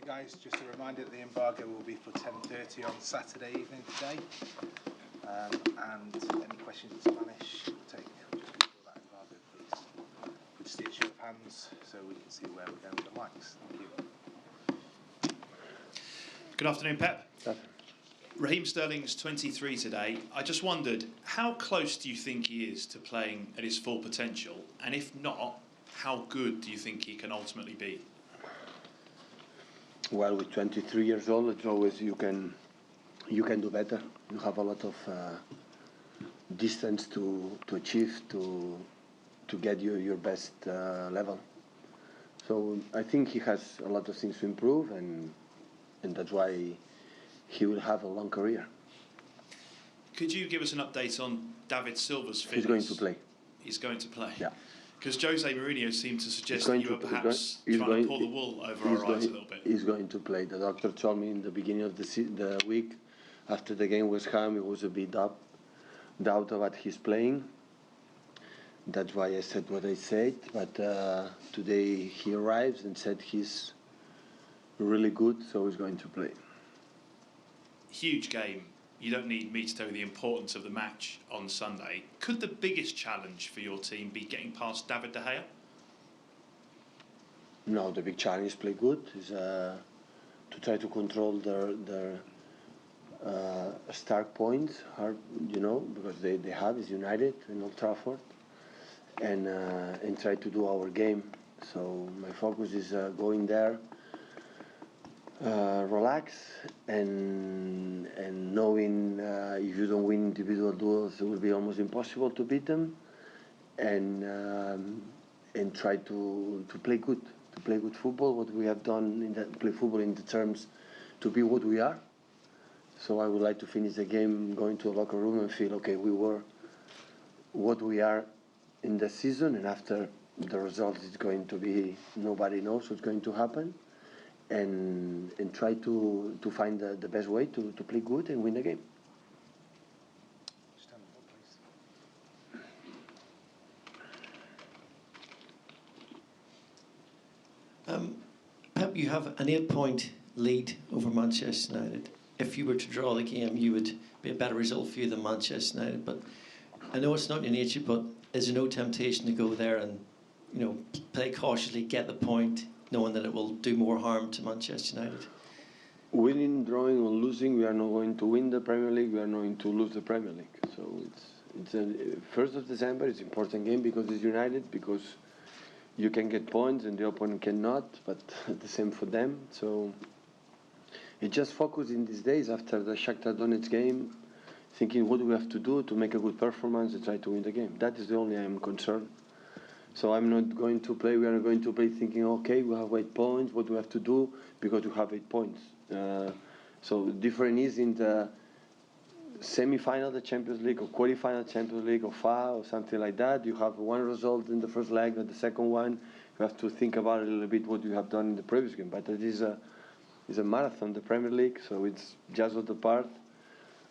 guys, just a reminder that the embargo will be for 10:30 on Saturday evening today. And any questions in Spanish, we'll take just before that embargo, please. We'll just see a show of hands so we can see where we're going with the mics. Thank you. Good afternoon, Pep. Good afternoon. Raheem Sterling's 23 today. I just wondered, how close do you think he is to playing at his full potential? And if not, how good do you think he can ultimately be? Well, with 23 years old, it's always you can do better. You have a lot of distance to achieve to get your best level. So I think he has a lot of things to improve, and that's why he will have a long career. Could you give us an update on David Silva's fitness? He's going to play. He's going to play? Yeah. Because Jose Mourinho seemed to suggest that you were perhaps trying to pull the wool over our eyes a little bit. He's going to play. The doctor told me in the beginning of the week, after the game with Ham, it was a bit doubt about his playing. That's why I said what I said. But today he arrives and said he's really good, so he's going to play. Huge game. You don't need me to tell you the importance of the match on Sunday. Could the biggest challenge for your team be getting past David De Gea? No, the big challenge is play good. Is to try to control their start points, because they have is United in Old Trafford, and try to do our game. So my focus is going there. Relax and knowing if you don't win individual duels, it will be almost impossible to beat them, and try to play good football. What we have done play football in the terms to be what we are. So I would like to finish the game going to a locker room and feel okay. We were what we are in the season, and after the result is going to be nobody knows what's going to happen. And try to find the best way to play good and win the game. Stand up, please. Pep, you have an 8-point lead over Manchester United. If you were to draw the game, you would be a better result for you than Manchester United. But I know it's not your nature, but is there no temptation to go there and play cautiously, get the point, knowing that it will do more harm to Manchester United? Winning, drawing, or losing, we are not going to win the Premier League. We are not going to lose the Premier League. So it's 1st of December. It's an important game because it's United, because you can get points and the opponent cannot. But the same for them. So it's just focus in these days after the Shakhtar Donetsk game, thinking what do we have to do to make a good performance and try to win the game. That is the only I am concerned. So I'm not going to play. We are going to play thinking, okay, we have 8 points. What do we have to do? Because we have 8 points. So the difference is in the semi-final of the Champions League, or quarter-final Champions League, or FA, or something like that. You have one result in the first leg, and the second one, you have to think about a little bit what you have done in the previous game. But it is a marathon, the Premier League, so it's just what the part.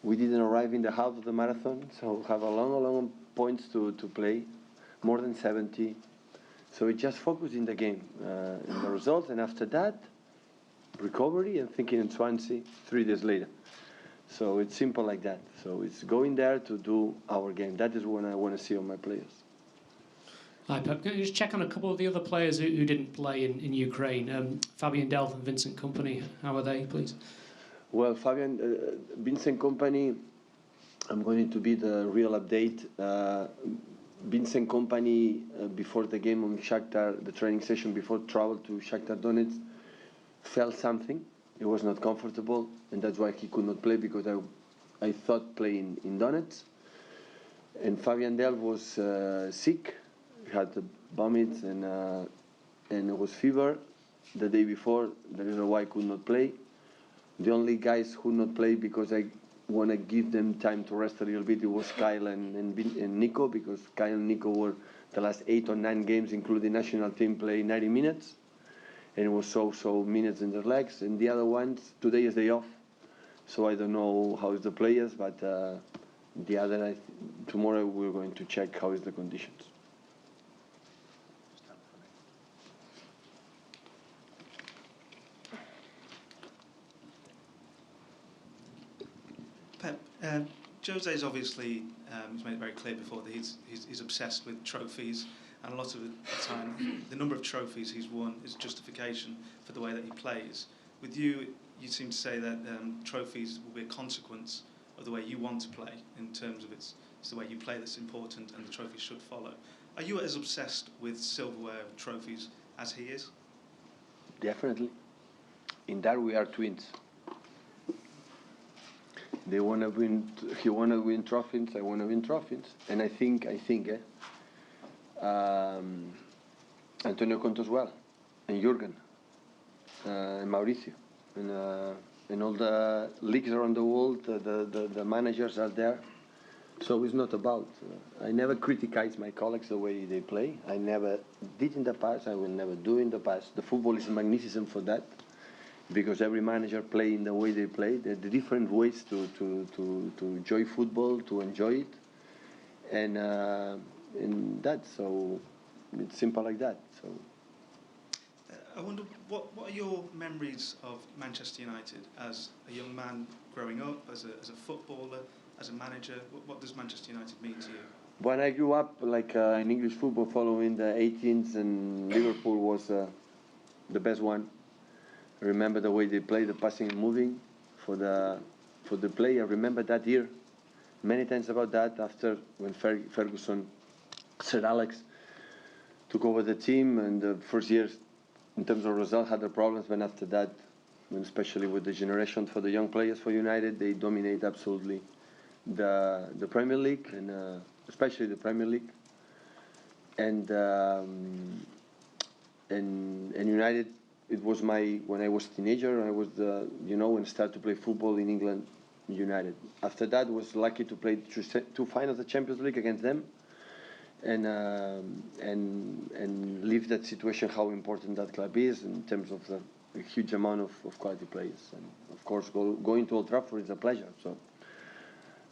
We didn't arrive in the half of the marathon, so we have a long points to play. More than 70, so we just focus in the game, in the results, and after that, recovery and thinking in Swansea 3 days later. So it's simple like that. So it's going there to do our game. That is what I want to see on my players. Hi Pep, can you just check on a couple of the other players who didn't play in Ukraine? Fabian Delph and Vincent Kompany, how are they, please? Well, Vincent Kompany, I'm going to be the real update. Vincent Kompany, before the game on Shakhtar, the training session before travel to Shakhtar Donetsk, felt something. He was not comfortable, and that's why he could not play, because I thought playing in Donetsk. And Fabian Delph was sick. He had vomits and it was fever the day before. The reason why I could not play. The only guys who not play because I want to give them time to rest a little bit. It was Kyle and Nico, because Kyle and Nico were the last 8 or 9 games, including national team, play 90 minutes, and it was so minutes in their legs. And the other ones, today is day off, so I don't know how is the players, but the other tomorrow we're going to check how is the conditions. Jose's obviously he's made it very clear before that he's obsessed with trophies, and a lot of the time the number of trophies he's won is justification for the way that he plays. With you, you seem to say that trophies will be a consequence of the way you want to play, in terms of it's the way you play that's important, and the trophies should follow. Are you as obsessed with silverware and trophies as he is? Definitely. In that we are twins. They want to win. He want to win trophies. I want to win trophies. And I think, Antonio Conte as well, and Jurgen, and Mauricio, and all the leagues around the world. The managers are there. So it's not about. I never criticize my colleagues the way they play. I never did in the past. I will never do in the past. The football is magnificent for that, because every manager play in the way they play. There are different ways to enjoy football, to enjoy it, and that. So it's simple like that. So I wonder what are your memories of Manchester United as a young man growing up, as a footballer, as a manager? What does Manchester United mean to you? When I grew up, like in English football, following the 18s, and Liverpool was the best one. I remember the way they play, the passing and moving for the play. I remember that year many times about that. After when Ferguson, Sir Alex, took over the team, and the first years in terms of result had their problems. But after that, and especially with the generation for the young players for United, they dominate absolutely the Premier League, and especially the Premier League. And United. It was when I was a teenager, I was when I started to play football in England, United. After that, was lucky to play two finals of the Champions League against them, and leave that situation, how important that club is in terms of the huge amount of quality players. And of course, going to Old Trafford is a pleasure. So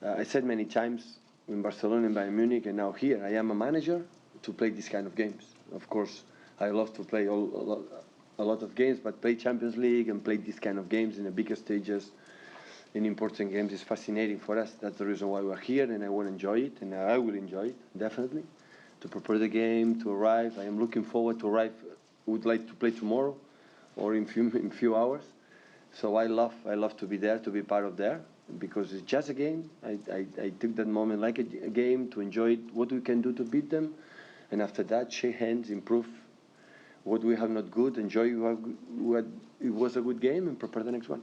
I said many times in Barcelona and Bayern Munich, and now here, I am a manager to play these kind of games. Of course, I love to play a lot of games, but play Champions League and play these kind of games in the bigger stages, in important games, is fascinating for us. That's the reason why we're here, and I want to enjoy it, and I will enjoy it, definitely, to prepare the game, to arrive. I am looking forward to arrive. Would like to play tomorrow or in few hours. So I love to be there, to be part of there, because it's just a game. I took that moment like a game, to enjoy what we can do to beat them, and after that, shake hands, improve what we have not good, enjoy what it was a good game, and prepare the next one.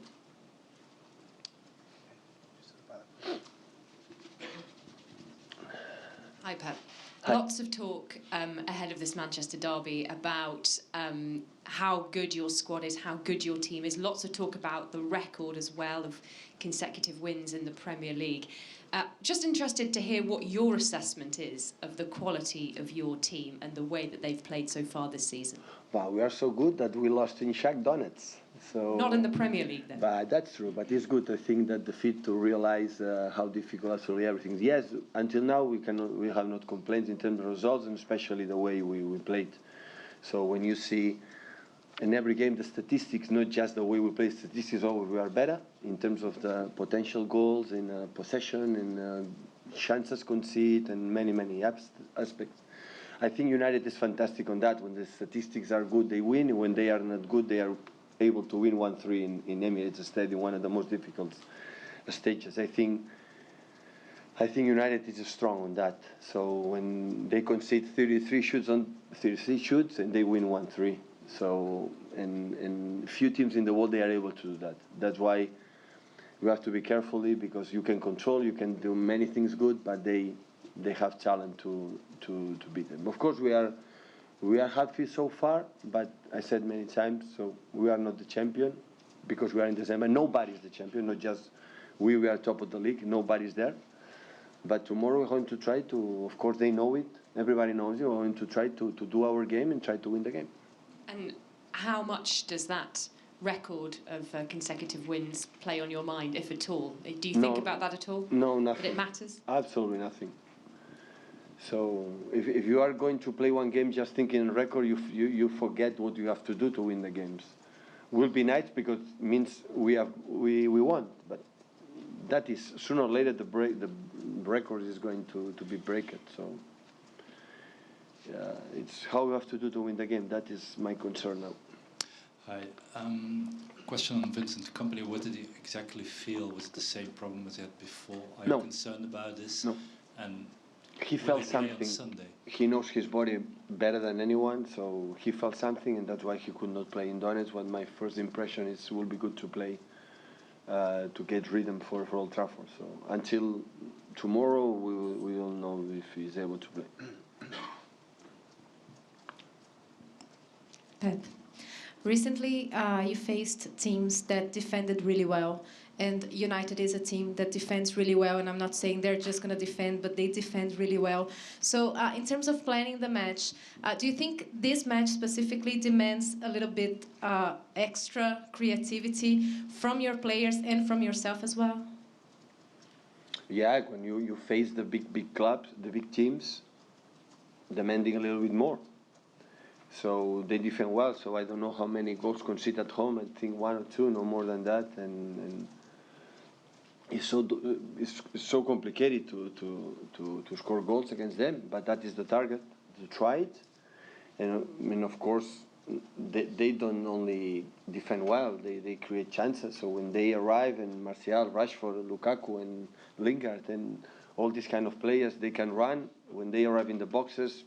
Hi, Pep. Hi. Lots of talk ahead of this Manchester derby about how good your squad is, how good your team is. Lots of talk about the record as well of consecutive wins in the Premier League. Just interested to hear what your assessment is of the quality of your team and the way that they've played so far this season. Wow, we are so good that we lost in Shakhtar Donetsk. So, not in the Premier League, then. But that's true. But it's good, I think, that the fit to realize how difficult actually everything is. Yes, until now we have not complaints in terms of results, and especially the way we played. So when you see in every game the statistics, not just the way we play, statistics always we are better in terms of the potential goals, in possession, in chances conceded, and many aspects. I think United is fantastic on that. When the statistics are good, they win. When they are not good, they are able to win 1-3 in Emirates Stadium, one of the most difficult stages. I think United is strong on that. So when they concede 33 shoots, and they win 1-3. So and few teams in the world, they are able to do that. That's why we have to be carefully, because you can control, you can do many things good, but they have talent to beat them. Of course, we are happy so far, but I said many times, so we are not the champion, because we are in December. Nobody is the champion, not just we are top of the league. Nobody's there. But tomorrow we're going to try to, of course they know it, everybody knows it, we're going to try to do our game and try to win the game. And how much does that record of consecutive wins play on your mind, if at all? Do you think about that at all? No, nothing. That it matters? Absolutely nothing. So if you are going to play one game just thinking record, you forget what you have to do to win the games. Will be nice, because it means we won, but that is sooner or later the record is going to be broken. So it's how you have to do to win the game. That is my concern now. Hi. Question on Vincent Kompany. What did he exactly feel? Was it the same problem as he had before? Are you concerned about this? No. And he felt something. He knows his body better than anyone, so he felt something, and that's why he could not play in Donetsk. What my first impression is, it will be good to play to get rhythm for Old Trafford. So until tomorrow, we will know if he's able to play. Pep, recently you faced teams that defended really well, and United is a team that defends really well, and I'm not saying they're just going to defend, but they defend really well. So in terms of planning the match, do you think this match specifically demands a little bit extra creativity from your players and from yourself as well? Yeah, when you face the big clubs, the big teams, demanding a little bit more. So they defend well, so I don't know how many goals conceded at home. I think 1 or 2, no more than that. And it's so complicated to score goals against them, but that is the target, to try it. And I mean, of course, they don't only defend well, they create chances. So when they arrive, and Martial, Rashford, Lukaku, and Lingard, and all these kind of players, they can run. When they arrive in the boxes,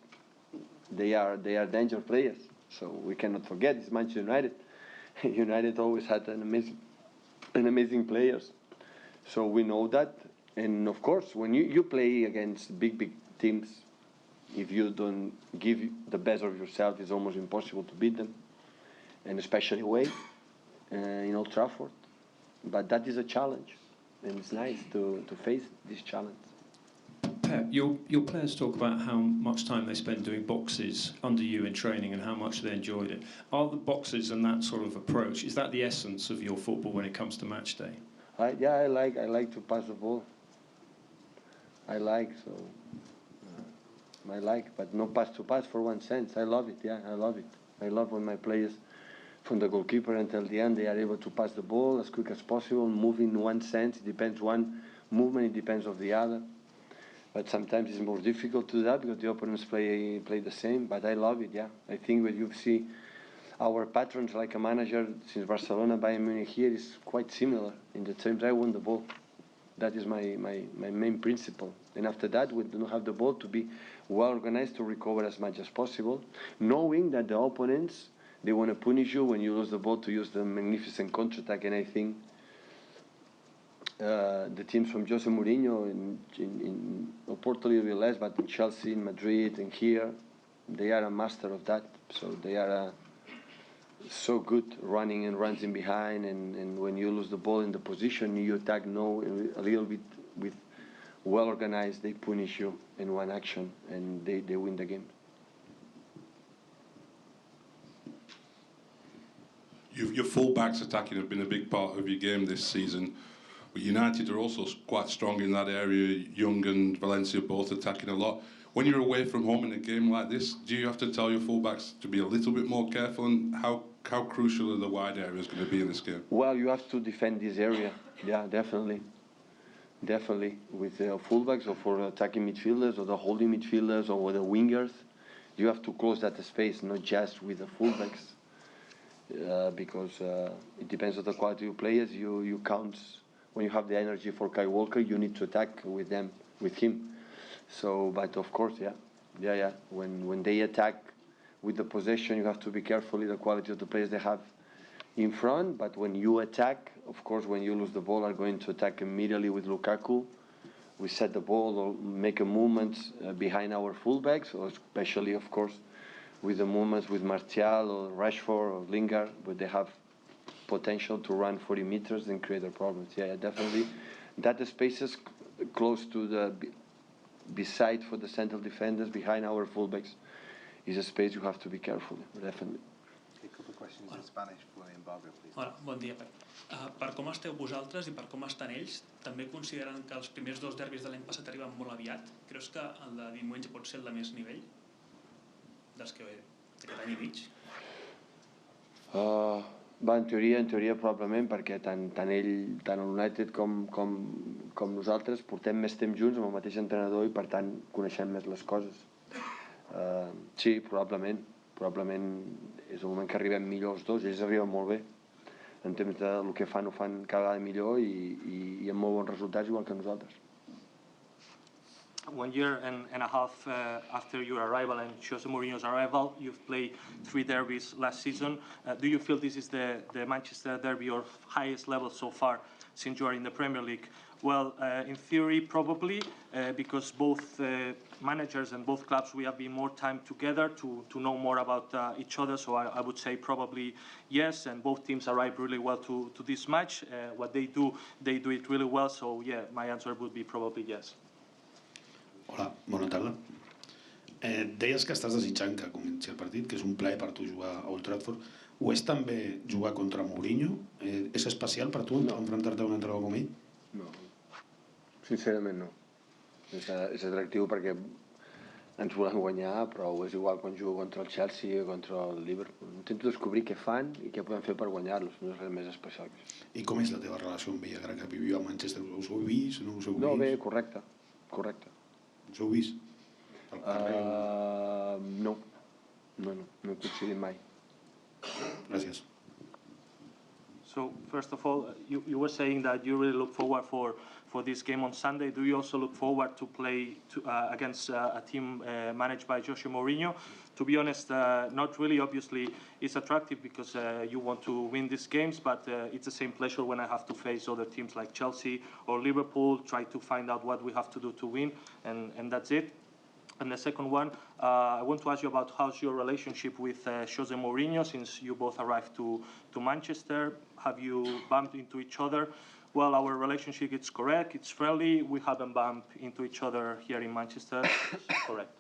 they are danger players. So we cannot forget, it's Manchester United. United always had an amazing players. So we know that. And of course, when you play against big teams, if you don't give the best of yourself, it's almost impossible to beat them. And especially away in Old Trafford. But that is a challenge. And it's nice to face this challenge. Pep, your players talk about how much time they spend doing boxes under you in training and how much they enjoyed it. Are the boxes and that sort of approach, is that the essence of your football when it comes to match day? I like to pass the ball. I like, but no pass to pass for 1 sense. I love it, yeah, I love it. I love when my players, from the goalkeeper until the end, they are able to pass the ball as quick as possible, move in 1 sense. It depends one movement, it depends of the other. But sometimes it's more difficult to do that because the opponents play the same. But I love it, yeah. I think when you see our patterns like a manager since Barcelona, Bayern Munich here is quite similar in the terms I want the ball. That is my main principle. And after that, we don't have the ball to be well organized to recover as much as possible, knowing that the opponents, they want to punish you when you lose the ball to use the magnificent counter-attack. And I think the teams from Jose Mourinho in Porto a little bit less, but in Chelsea, in Madrid, and here, they are a master of that. So they are so good running and runs in behind, and when you lose the ball in the position, you attack a little bit with well organized, they punish you in one action, and they win the game. Your full-backs attacking have been a big part of your game this season. But United are also quite strong in that area. Young and Valencia both attacking a lot. When you're away from home in a game like this, do you have to tell your fullbacks to be a little bit more careful? And how crucial are the wide areas going to be in this game? Well, you have to defend this area. Yeah, definitely. Definitely. With the fullbacks or for attacking midfielders or the holding midfielders or with the wingers, you have to close that space, not just with the fullbacks. Because it depends on the quality of players. You count. When you have the energy for Kyle Walker, you need to attack with him. So, but of course, yeah. When they attack with the possession, you have to be careful with the quality of the players they have in front. But when you attack, of course, when you lose the ball, are going to attack immediately with Lukaku. We set the ball or make a movement behind our fullbacks, or especially, of course, with the movements with Martial or Rashford or Lingard, but they have potential to run 40 meters and create their problems. Yeah, definitely. That spaces close to the beside for the central defenders behind our fullbacks is a space you have to be careful, definitely. A couple of questions in Spanish for the embargo, please. Hola, bon dia, Pep. Per com esteu vosaltres i per com estan ells, també considerant que els primers 2 derbis de l'any passat arriben molt aviat, creus que el de diumenge pot ser el de més nivell dels que d'aquest any i mig? Va, en teoria probablement, perquè tant el United com nosaltres portem més temps junts amb el mateix entrenador i per tant coneixem més les coses. Sí, probablement és el moment que arribem millor els dos, ells arriben molt bé. En termes del que fan, ho fan cada vegada millor i amb molt bons resultats, igual que nosaltres. 1 year and a half after your arrival and Jose Mourinho's arrival, you've played 3 derbies last season. Do you feel this is the Manchester derby of highest level so far since you are in the Premier League? Well, in theory, probably, because both managers and both clubs, we have been more time together to know more about each other. So I would say probably yes, and both teams arrived really well to this match. What they do it really well. So yeah, my answer would be probably yes. Hola, bona tarda. Deies que estàs desitjant que comenci el partit, que és un plaer per tu jugar a Old Trafford. Ho és també jugar contra Mourinho? És especial per tu enfrontar-te a un entrenador com ell? No, sincerament no. És atractiu perquè ens volem guanyar, però és igual quan jugo contra el Chelsea o contra el Liverpool. Intento descobrir què fan i què podem fer per guanyar-los, no és res més especial que això. I com és la teva relació amb ella, que viviu a Manchester? Us heu vist? No us heu vist? No, bé, correcte. Us heu vist? No he coincidit mai. Gràcies. So first of all, you were saying that you really look forward for this game on Sunday. Do you also look forward to play against a team managed by Jose Mourinho? To be honest, not really. Obviously, it's attractive because you want to win these games, but it's the same pleasure when I have to face other teams like Chelsea or Liverpool, try to find out what we have to do to win, and that's it. And the second one, I want to ask you about how's your relationship with Jose Mourinho since you both arrived to Manchester. Have you bumped into each other? Well, our relationship is correct, it's friendly. We haven't bumped into each other here in Manchester. It's correct.